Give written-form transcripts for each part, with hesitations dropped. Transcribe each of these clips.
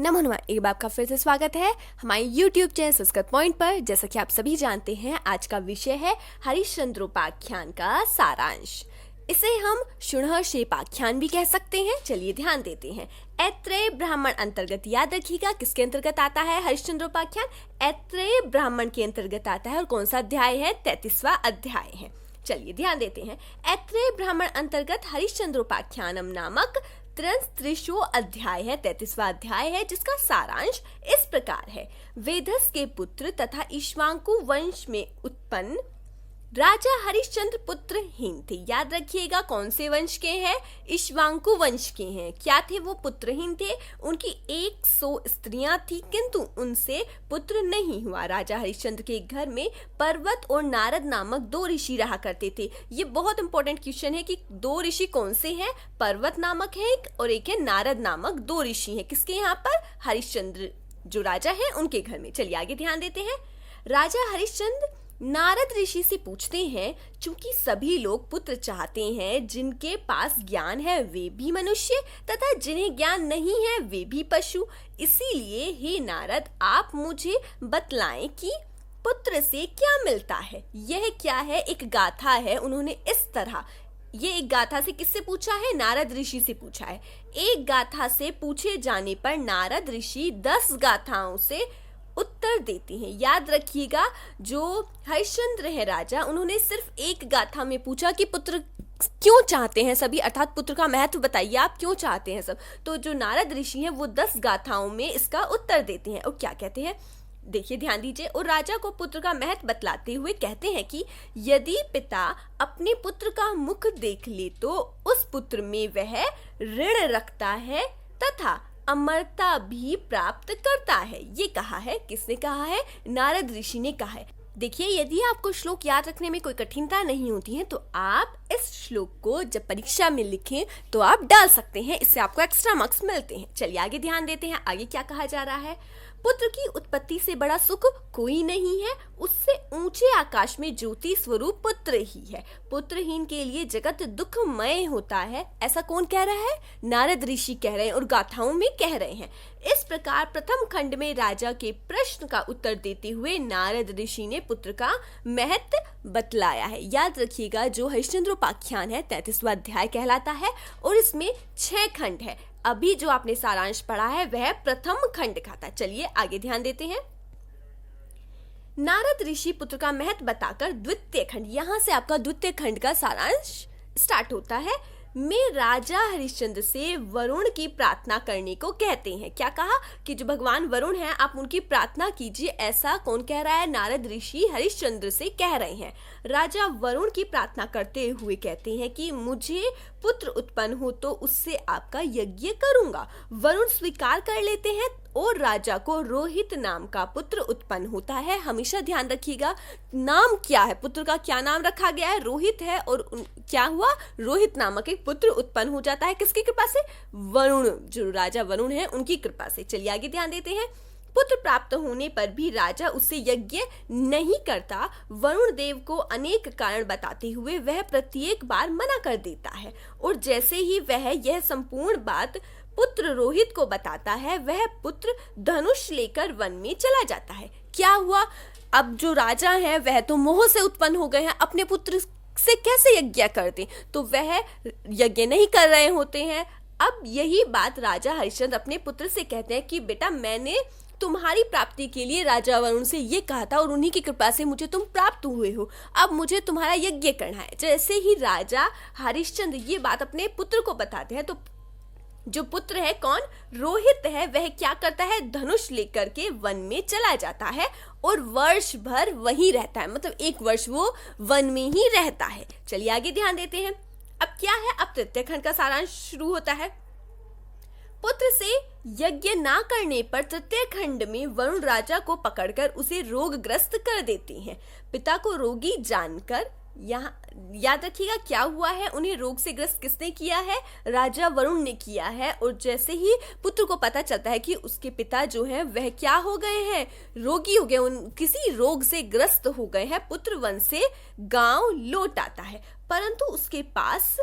नमो एक बार आपका फिर से स्वागत है हमारे YouTube चैनल संस्कृत पॉइंट पर। जैसा कि आप सभी जानते हैं, आज का विषय है हरिश्चंद्रोपाख्यान का सारांश। इसे हम शुणशेपाख्यान भी कह सकते हैं। चलिए ध्यान देते हैं। ऐत्रेय ब्राह्मण अंतर्गत याद रखिएगा किसके अंतर्गत आता है हरिश्चंद्रोपाख्यान। ऐत्रेय ब्राह्मण के अंतर्गत आता है और कौन सा अध्याय है? 33वां अध्याय है। चलिए ध्यान देते हैं। ऐत्रेय ब्राह्मण अंतर्गत हरिश्चंद्रोपाख्यानम नामक त्रिशो अध्याय है, 33वां अध्याय है, जिसका सारांश इस प्रकार है। वेदस के पुत्र तथा इक्ष्वाकु वंश में उत्पन्न राजा हरिश्चंद्र पुत्रहीन थे। याद रखिएगा कौन से वंश के हैं? इक्ष्वाकु वंश के हैं। क्या थे वो? पुत्रहीन थे। उनकी 100 स्त्रियां थी किंतु उनसे पुत्र नहीं हुआ। राजा हरिश्चंद्र के घर में पर्वत और नारद नामक 2 ऋषि रहा करते थे। ये बहुत इंपॉर्टेंट क्वेश्चन है कि 2 ऋषि कौन से हैं? पर्वत नामक है एक और एक है नारद नामक। 2 ऋषि हैं किसके यहाँ पर? हरिश्चंद्र जो राजा है उनके घर में। चलिए आगे ध्यान देते हैं। राजा हरिश्चंद्र नारद ऋषि से पूछते हैं, चूंकि सभी लोग पुत्र चाहते हैं, जिनके पास ज्ञान है वे भी मनुष्य तथा जिन्हें ज्ञान नहीं है वे भी पशु, इसीलिए हे नारद आप मुझे बतलाएं कि पुत्र से क्या मिलता है। यह क्या है? एक गाथा है। उन्होंने इस तरह ये एक गाथा से किससे पूछा है? नारद ऋषि से पूछा है। एक गाथा से पूछे जाने पर नारद ऋषि 10 गाथाओं से उत्तर देते हैं। याद रखिएगा जो हरिश्चंद्र है राजा, उन्होंने सिर्फ एक गाथा में पूछा कि पुत्र क्यों चाहते हैं सभी, अर्थात पुत्र का महत्व बताइए आप क्यों चाहते हैं सब। तो जो नारद ऋषि हैं वो 10 गाथाओं में इसका उत्तर देते हैं। और क्या कहते हैं देखिए, ध्यान दीजिए। और राजा को पुत्र का महत्व बतलाते हुए कहते हैं कि यदि पिता अपने पुत्र का मुख देख ले तो उस पुत्र में वह ऋण रखता है तथा अमरता भी प्राप्त करता है। ये कहा है। किसने कहा है? नारद ऋषि ने कहा है। देखिए, यदि आपको श्लोक याद रखने में कोई कठिनता नहीं होती है तो आप इस श्लोक को जब परीक्षा में लिखें तो आप डाल सकते हैं। इससे आपको एक्स्ट्रा मार्क्स मिलते हैं। चलिए आगे ध्यान देते हैं। आगे क्या कहा जा रहा है? पुत्र की उत्पत्ति से बड़ा सुख कोई नहीं है, उससे ऊंचे आकाश में ज्योति स्वरूप पुत्र ही है। पुत्रहीन के लिए जगत दुखमय होता है। ऐसा कौन कह रहा है? नारद ऋषि कह रहे हैं और गाथाओं में कह रहे हैं। इस प्रकार प्रथम खंड में राजा के प्रश्न का उत्तर देते हुए नारद ऋषि ने पुत्र का महत्व बतलाया है। याद रखिएगा जो हरिश्चंद्रोपाख्यान है 33वां अध्याय कहलाता है और इसमें 6 खंड है। अभी जो आपने सारांश पढ़ा है वह प्रथम खंड का था। चलिए आगे ध्यान देते हैं। नारद ऋषि पुत्र का महत्व बताकर द्वितीय खंड, यहां से आपका द्वितीय खंड का सारांश स्टार्ट होता है। में राजा हरिश्चंद्र से वरुण की प्रार्थना करने को कहते हैं। क्या कहा? कि जो भगवान वरुण हैं आप उनकी प्रार्थना कीजिए। ऐसा कौन कह रहा है? नारद ऋषि हरिश्चंद्र से कह रहे हैं। राजा वरुण की प्रार्थना करते हुए कहते हैं कि मुझे पुत्र उत्पन्न हो तो उससे आपका यज्ञ करूंगा। वरुण स्वीकार कर लेते हैं और राजा को रोहित नाम का पुत्र उत्पन्न होता है। हमेशा ध्यान रखिएगा नाम क्या है, पुत्र का क्या नाम रखा गया है? रोहित है। और क्या हुआ? रोहित नामक एक पुत्र उत्पन्न हो जाता है। किसकी कृपा से? वरुण, जो राजा वरुण है उनकी कृपा से। चलिए आगे ध्यान देते हैं। पुत्र प्राप्त होने पर भी राजा उससे यज्ञ नहीं करता। वरुण देव को अनेक कारण बताते हुए वह प्रत्येक बार मना कर देता है और जैसे ही वह यह संपूर्ण बात पुत्र रोहित को बताता है वह पुत्र धनुष लेकर वन में चला जाता है। क्या हुआ? अब जो राजा है वह तो मोह से उत्पन्न हो गए हैं, अपने पुत्र से कैसे यज्ञ करते, तो वह यज्ञ नहीं कर रहे होते हैं। अब यही बात राजा हरिश्चंद्र अपने पुत्र से कहते हैं कि बेटा मैंने तुम्हारी प्राप्ति के लिए राजा वरुण से ये कहा था और उन्हीं की कृपा से मुझे तुम प्राप्त हुए हो। अब मुझे तुम्हारा यज्ञ करना है। जैसे ही राजा हरिश्चंद्र ये बात अपने पुत्र को बताते हैं तो जो पुत्र है कौन? रोहित है। वह क्या करता है? धनुष लेकर के वन में चला जाता है और वर्ष भर वहीं रहता है। मतलब 1 वर्ष वो वन में ही रहता है। चलिए आगे ध्यान देते हैं। अब क्या है? अब तृतीय खंड का सारांश शुरू होता है। पुत्र से यज्ञ ना करने पर तृतीय खंड में वरुण राजा को पकड़कर उसे रोगग्रस्त कर देते हैं। पिता को रोगी जानकर, यहाँ याद रखिएगा क्या हुआ है? उन्हें रोग से ग्रस्त किसने किया है? राजा वरुण ने किया है। और जैसे ही पुत्र को पता चलता है कि उसके पिता जो हैं वह क्या हो गए हैं? रोगी हो गए, किसी रोग से ग्रस्त हो गए हैं। पुत्र वन से गांव लौट आता है परंतु उसके पास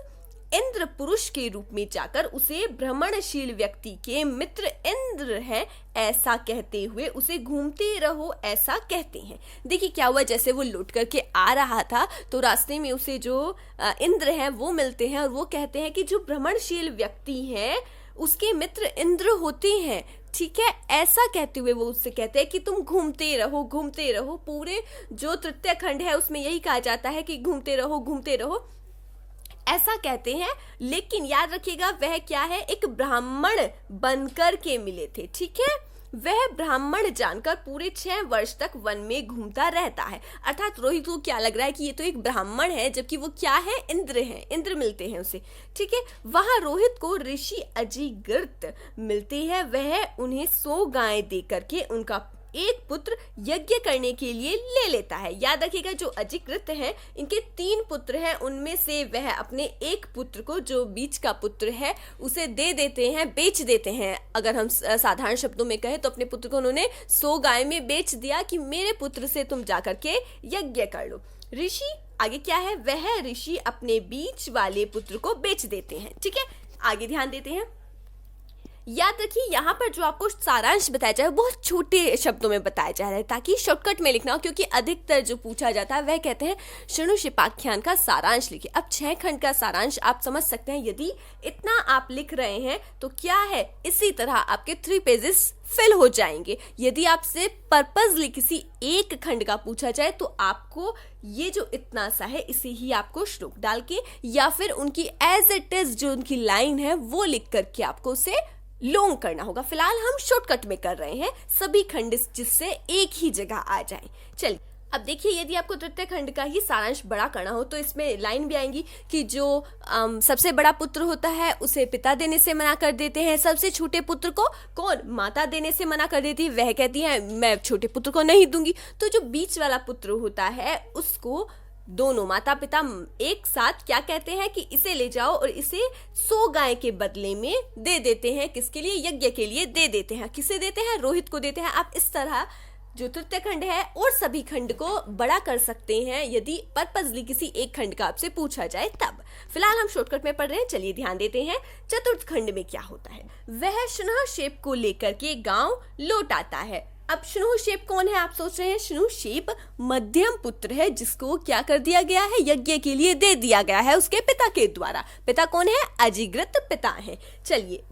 इंद्र पुरुष के रूप में जाकर उसे भ्रमणशील व्यक्ति के मित्र इंद्र हैं ऐसा कहते हुए उसे घूमते रहो ऐसा कहते हैं। देखिए क्या हुआ, जैसे वो लौट करके आ रहा था तो रास्ते में उसे जो इंद्र हैं वो मिलते हैं और वो कहते हैं कि जो भ्रमणशील व्यक्ति हैं उसके मित्र इंद्र होते हैं, ठीक है। ऐसा कहते हुए वो उससे कहते हैं कि तुम घूमते रहो। पूरे जो तृतीय खंड है उसमें यही कहा जाता है कि घूमते रहो ऐसा कहते हैं। लेकिन याद रखिएगा वह क्या है, एक ब्राह्मण बनकर के मिले थे, ठीक है। वह ब्राह्मण जानकर पूरे 6 वर्ष तक वन में घूमता रहता है। अर्थात रोहित को क्या लग रहा है कि ये तो एक ब्राह्मण है, जबकि वो क्या है, इंद्र है, इंद्र मिलते हैं उसे, ठीक है। वहां रोहित को ऋषि अजिगृत मिलते हैं। वह उन्हें 100 गायें दे करके उनका एक पुत्र यज्ञ करने के लिए ले लेता है। याद रखिएगा जो अजिकृत हैं इनके 3 पुत्र हैं, उनमें से वह अपने एक पुत्र को, जो बीच का पुत्र है, उसे दे देते हैं, बेच देते हैं। अगर हम साधारण शब्दों में कहें तो अपने पुत्र को उन्होंने 100 गाय में बेच दिया कि मेरे पुत्र से तुम जाकर के यज्ञ कर लो। ऋषि आगे क्या है, वह ऋषि अपने बीच वाले पुत्र को बेच देते हैं, ठीक है। आगे ध्यान देते हैं। याद रखिए यहाँ पर जो आपको सारांश बताया जाए बहुत छोटे शब्दों में बताया जा रहा है ताकि शॉर्टकट में लिखना हो, क्योंकि अधिकतर जो पूछा जाता है वह कहते हैं शृणु शिपाख्यान का सारांश लिखिए। अब 6 खंड का सारांश आप समझ सकते हैं, यदि इतना आप लिख रहे हैं तो क्या है, इसी तरह आपके 3 पेजेस फिल हो जाएंगे। यदि आपसे पर्पजली किसी एक खंड का पूछा जाए तो आपको ये जो इतना सा है इसे ही आपको श्लोक डाल के या फिर उनकी एज इट इज जो उनकी लाइन है वो लिख करके आपको उसे लॉन्ग करना होगा। फिलहाल हम शॉर्टकट में कर रहे हैं सभी खंड जिससे एक ही जगह आ जाए। चलिए अब देखिए, यदि आपको तृतीय खंड का ही सारांश बड़ा करना हो तो इसमें लाइन भी आएंगी कि जो सबसे बड़ा पुत्र होता है उसे पिता देने से मना कर देते हैं, सबसे छोटे पुत्र को कौन, माता देने से मना कर देती है, वह कहती है मैं छोटे पुत्र को नहीं दूंगी। तो जो बीच वाला पुत्र होता है उसको दोनों माता पिता एक साथ क्या कहते हैं कि इसे ले जाओ और इसे 100 गाय के बदले में दे देते हैं। किसके लिए, यज्ञ के लिए दे देते हैं। किसे देते हैं, रोहित को देते हैं। आप इस तरह जो तृतीय खंड है और सभी खंड को बड़ा कर सकते हैं यदि पर्पजली किसी एक खंड का आपसे पूछा जाए तब। फिलहाल हम शॉर्टकट में पढ़ रहे हैं, चलिए ध्यान देते हैं। चतुर्थ खंड में क्या होता है, वह शनहशेप को लेकर के गांव लौट आता है। अब शनहशेप कौन है, आप सोच रहे हैं, शनहशेप मध्यम पुत्र है जिसको क्या कर दिया गया है, यज्ञ के लिए दे दिया गया है उसके पिता के द्वारा। पिता कौन है, अजिगृत पिता है। चलिए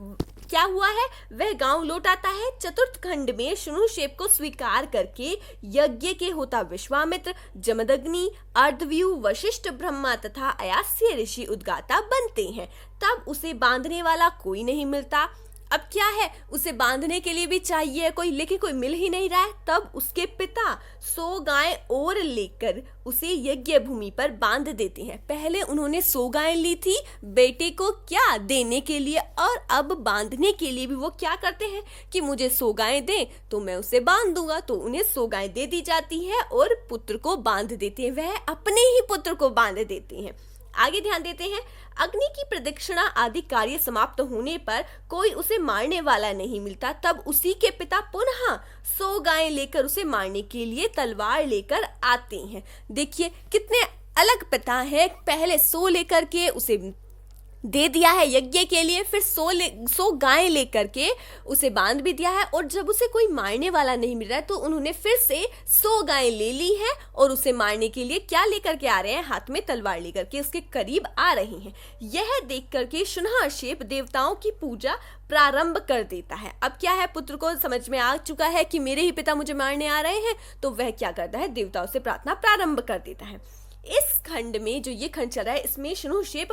क्या हुआ है, वह गांव लौट आता है। चतुर्थ खंड में शनहशेप को स्वीकार करके यज्ञ के होता विश्वामित्र, जमदग्नि, अर्धव्यू, वशिष्ठ ब्रह्मा तथा अयास्य ऋषि उद्गाता बनते हैं। तब उसे बांधने वाला कोई नहीं मिलता। अब क्या है, उसे बांधने के लिए भी चाहिए कोई, लेकिन कोई मिल ही नहीं रहा है। तब उसके पिता 100 गायें और लेकर उसे यज्ञ भूमि पर बांध देते हैं। पहले उन्होंने 100 गायें ली थी बेटे को क्या देने के लिए, और अब बांधने के लिए भी वो क्या करते हैं कि मुझे 100 गायें दे तो मैं उसे बांध दूंगा। तो उन्हें 100 गायें दे दी जाती है और पुत्र को बांध देते हैं, वह अपने ही पुत्र को बांध देते हैं। आगे ध्यान देते हैं। अग्नि की प्रदक्षिणा आदि कार्य समाप्त होने पर कोई उसे मारने वाला नहीं मिलता। तब उसी के पिता पुनः 100 गायें लेकर उसे मारने के लिए तलवार लेकर आते हैं। देखिए कितने अलग पिता है, पहले 100 लेकर के उसे दे दिया है यज्ञ के लिए, फिर 100 गायें लेकर के उसे बांध भी दिया है, और जब उसे कोई मारने वाला नहीं मिल रहा है तो उन्होंने फिर से 100 गायें ले ली है और उसे मारने के लिए क्या लेकर के आ रहे हैं, हाथ में तलवार लेकर के उसके करीब आ रहे हैं। यह देख करके शनहशेप देवताओं की पूजा प्रारंभ कर देता है। अब क्या है, पुत्र को समझ में आ चुका है कि मेरे ही पिता मुझे मारने आ रहे हैं, तो वह क्या करता है, देवताओं से प्रार्थना प्रारंभ कर देता है। इस खंड में जो ये खंड चल रहा है इसमें शनहशेप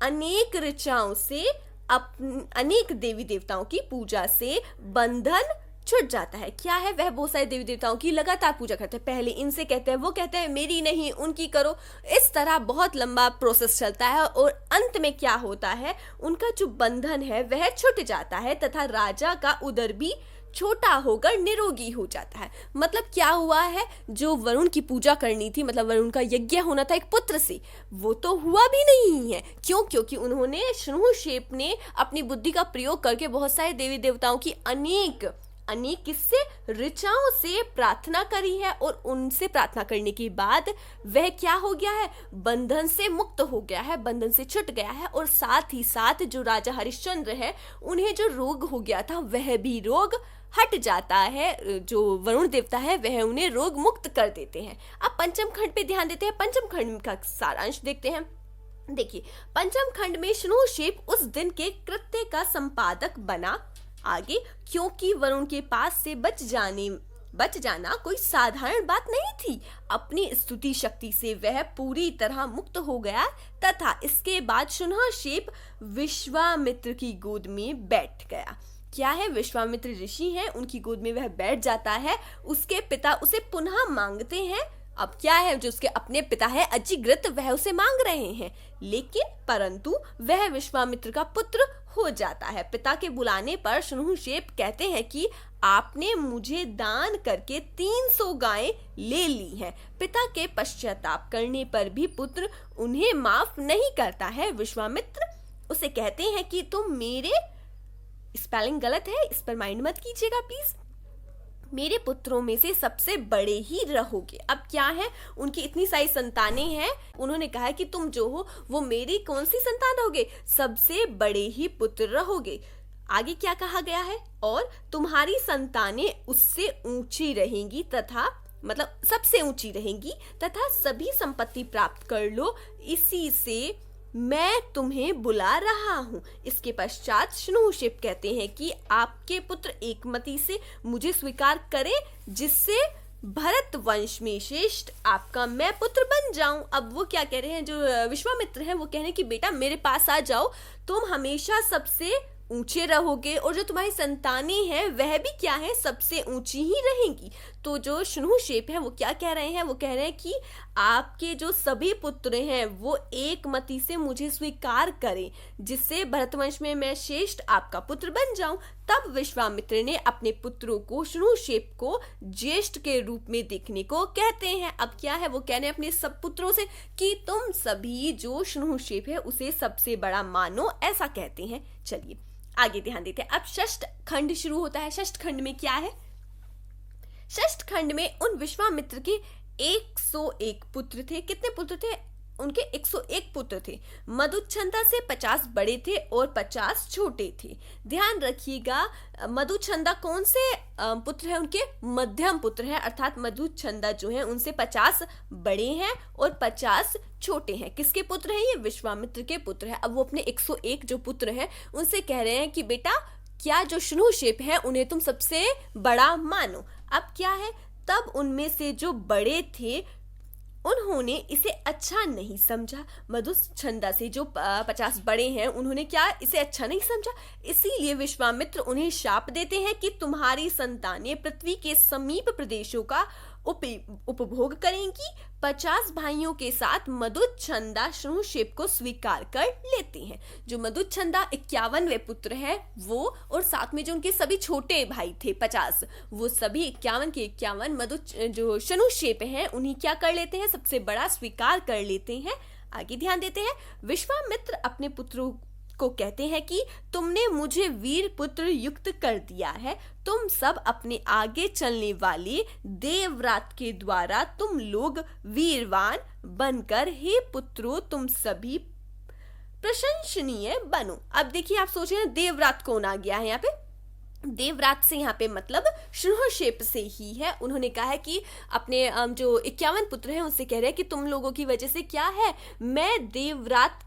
अनेक ऋचाओं से, अनेक देवी देवताओं की पूजा से बंधन छूट जाता है। क्या है, वह बहुत सारे देवी देवताओं की लगातार पूजा करते हैं। पहले इनसे कहते हैं, वो कहते हैं मेरी नहीं उनकी करो। इस तरह बहुत लंबा प्रोसेस चलता है और अंत में क्या होता है, उनका जो बंधन है वह छूट जाता है तथा राजा का उदर भी छोटा होकर निरोगी हो जाता है। मतलब क्या हुआ है, जो वरुण की पूजा करनी थी, मतलब वरुण का यज्ञ होना था एक पुत्र से, वो तो हुआ भी नहीं है। क्यों, क्योंकि उन्होंने शनहशेप ने अपनी बुद्धि का प्रयोग करके बहुत सारे देवी देवताओं की अनेक अनेक किससे, ऋचाओं से प्रार्थना करी है, और उनसे प्रार्थना करने के बाद वह क्या हो गया है, बंधन से मुक्त हो गया है, बंधन से छूट गया है। और साथ ही साथ जो राजा हरिश्चंद्र है उन्हें जो रोग हो गया था वह भी रोग हट जाता है। जो वरुण देवता है वह उन्हें रोग मुक्त कर देते हैं। अब पंचम खंड पे ध्यान देते हैं, पंचम खंड का सारांश देखते हैं। देखिए, पंचम खंड में शनुशेप उस दिन के कृत्य का संपादक बना। आगे, क्योंकि वरुण के पास से बच जाना कोई साधारण बात नहीं थी। अपनी स्तुति शक्ति से वह पूरी तरह मुक्त हो गया तथा इसके बाद शनुशेप विश्वामित्र की गोद में बैठ गया। क्या है, विश्वामित्र ऋषि हैं, उनकी गोद में वह बैठ जाता है। उसके पिता उसे पुनः मांगते हैं। अब क्या है, जो उसके अपने पिता है अजिग्रत, वह उसे मांग रहे हैं, लेकिन परंतु वह विश्वामित्र का पुत्र हो जाता है। पिता के बुलाने पर शनुशेप कहते हैं कि आपने मुझे दान करके 300 गायें ले ली हैं। पिता के पश्चाताप करने पर भी पुत्र उन्हें माफ नहीं करता है। विश्वामित्र उसे कहते हैं कि तुम मेरे, स्पेलिंग गलत है, इस पर माइंड मत कीजिएगा प्लीज, मेरे पुत्रों में से सबसे बड़े ही रहोगे। अब क्या है, उनकी इतनी सारी संतानें हैं, उन्होंने कहा कि तुम जो हो वो मेरी कौन सी संतान रहोगे, सबसे बड़े ही पुत्र रहोगे। आगे क्या कहा गया है, और तुम्हारी संतानें उससे ऊंची रहेंगी तथा, मतलब सबसे ऊंची रहेंगी तथा सभी संपत्ति प्राप्त कर लो, इसी से मैं तुम्हें बुला रहा हूँ। इसके पश्चात शनुशेप कहते हैं कि आपके पुत्र एकमति से मुझे स्वीकार करें, जिससे भरत वंश में श्रेष्ठ आपका मैं पुत्र बन जाऊं। अब वो क्या कह रहे हैं, जो विश्वामित्र हैं वो कह रहे हैं कि बेटा मेरे पास आ जाओ, तुम हमेशा सबसे ऊंचे रहोगे, और जो तुम्हारी संतानें हैं वह भी क्या है, सबसे ऊंची ही रहेंगी। तो जो शनुशेप है वो क्या कह रहे हैं, वो कह रहे हैं कि आपके जो सभी पुत्र हैं वो एक मति से मुझे स्वीकार करें, जिससे भरतवंश में मैं श्रेष्ठ आपका पुत्र बन जाऊं। तब विश्वामित्र ने अपने पुत्रों को शनुशेप को ज्येष्ठ के रूप में देखने को कहते हैं। अब क्या है, वो कह रहे हैं अपने सब पुत्रों से कि तुम सभी जो शनुशेप है उसे सबसे बड़ा मानो, ऐसा कहते हैं। चलिए आगे ध्यान देते हैं। अब षष्ठ खंड शुरू होता है। षष्ठ खंड में क्या है, षष्ठ खंड में उन विश्वामित्र के 101 पुत्र थे। कितने पुत्र थे उनके? 101 पुत्र थे। मधुच्छंदा से 50 बड़े थे और 50 छोटे थे। ध्यान रखिएगा, मधुच्छंदा कौन से पुत्र है उनके? मध्यम पुत्र हैं, अर्थात मधुच्छंदा जो है उनसे 50 बड़े हैं और 50 छोटे हैं। किसके पुत्र हैं ये? विश्वामित्र के पुत्र हैं। अब वो अपने 101 जो पुत्र हैं उनसे कह रहे हैं कि बेटा क्या जो शनुशेप है उन्हें तुम सबसे बड़ा मानो। अब क्या है, तब उनमें से जो बड़े थे उन्होंने इसे अच्छा नहीं समझा। मधुच्छंदा से जो 50 बड़े हैं उन्होंने क्या इसे अच्छा नहीं समझा, इसीलिए विश्वामित्र उन्हें शाप देते हैं कि तुम्हारी संतानें पृथ्वी के समीप प्रदेशों का उपभोग करेंगी। 50 भाइयों के साथ मधुच्छंदा शनुशेप को स्वीकार कर लेते हैं। जो मधुच्छंदा 51वें पुत्र है वो, और साथ में जो उनके सभी छोटे भाई थे 50, वो सभी 51 के 51 जो शनुशेप हैं उन्हीं क्या कर लेते हैं, सबसे बड़ा स्वीकार कर लेते हैं। आगे ध्यान देते हैं। विश्वामित्र अपने पुत्रों को कहते हैं कि तुमने मुझे वीर पुत्र युक्त कर दिया है। तुम सब अपने आगे चलने वाले देवव्रत के द्वारा तुम लोग वीरवान बनकर, हे पुत्रों तुम सभी प्रशंसनीय बनो। अब देखिए, आप सोच रहे हैं देवव्रत कौन आ गया है यहाँ पे? देवव्रत से यहाँ पे मतलब शनुशेप से ही है। उन्होंने कहा है कि अपने जो 51 पुत्र हैं उनसे कह रहे हैं कि तुम लोगों की वजह से क्या है, मैं देवव्रत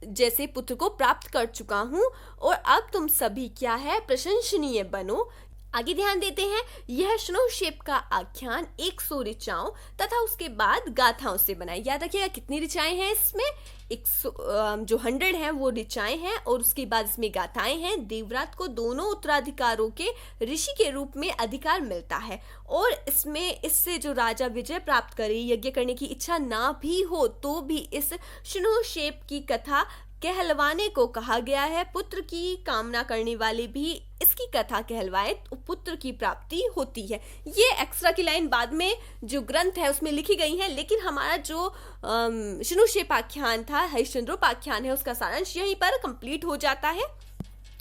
जैसे पुत्र को प्राप्त कर चुका हूं, और अब तुम सभी क्या है, प्रशंसनीय बनो। आगे ध्यान देते हैं। यह शनुशेप का आख्यान 100 ऋचाओं तथा उसके बाद गाथाओं से बना है। याद रखिएगा कितनी ऋचाएं हैं इसमें? 100 है वो ऋचाएं हैं, और उसके बाद इसमें गाथाएं हैं। देवव्रत को दोनों उत्तराधिकारों के ऋषि के रूप में अधिकार मिलता है, और इससे जो राजा विजय प्राप्त करे, यज्ञ करने की इच्छा ना भी हो तो भी इस शनुशेप की कथा कहलवाने को कहा गया है। पुत्र की कामना करने वाले भी इसकी कथा कहलवाए तो पुत्र की प्राप्ति होती है। ये एक्स्ट्रा की लाइन बाद में जो ग्रंथ है उसमें लिखी गई है, लेकिन हमारा जो शनुशेपाख्यान था, हरिश्चंद्रोपाख्यान है, उसका सारांश यहीं पर कंप्लीट हो जाता है।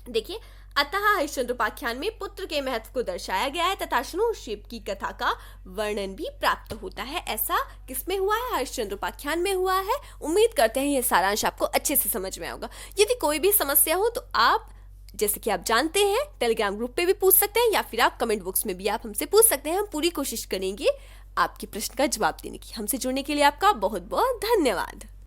देखिए अतः हरिश्चंद्रोपाख्यान में पुत्र के महत्व को दर्शाया गया है तथा शुनहशेप की कथा का वर्णन भी प्राप्त होता है। ऐसा किसमें हुआ है? हरिश्चंद्रोपाख्यान में हुआ है। उम्मीद करते हैं यह सारांश आपको अच्छे से समझ में आएगा। यदि कोई भी समस्या हो तो आप, जैसे कि आप जानते हैं, टेलीग्राम ग्रुप पे भी पूछ सकते हैं या फिर आप कमेंट बॉक्स में भी आप हमसे पूछ सकते हैं। हम पूरी कोशिश करेंगे आपके प्रश्न का जवाब देने की। हमसे जुड़ने के लिए आपका बहुत बहुत धन्यवाद।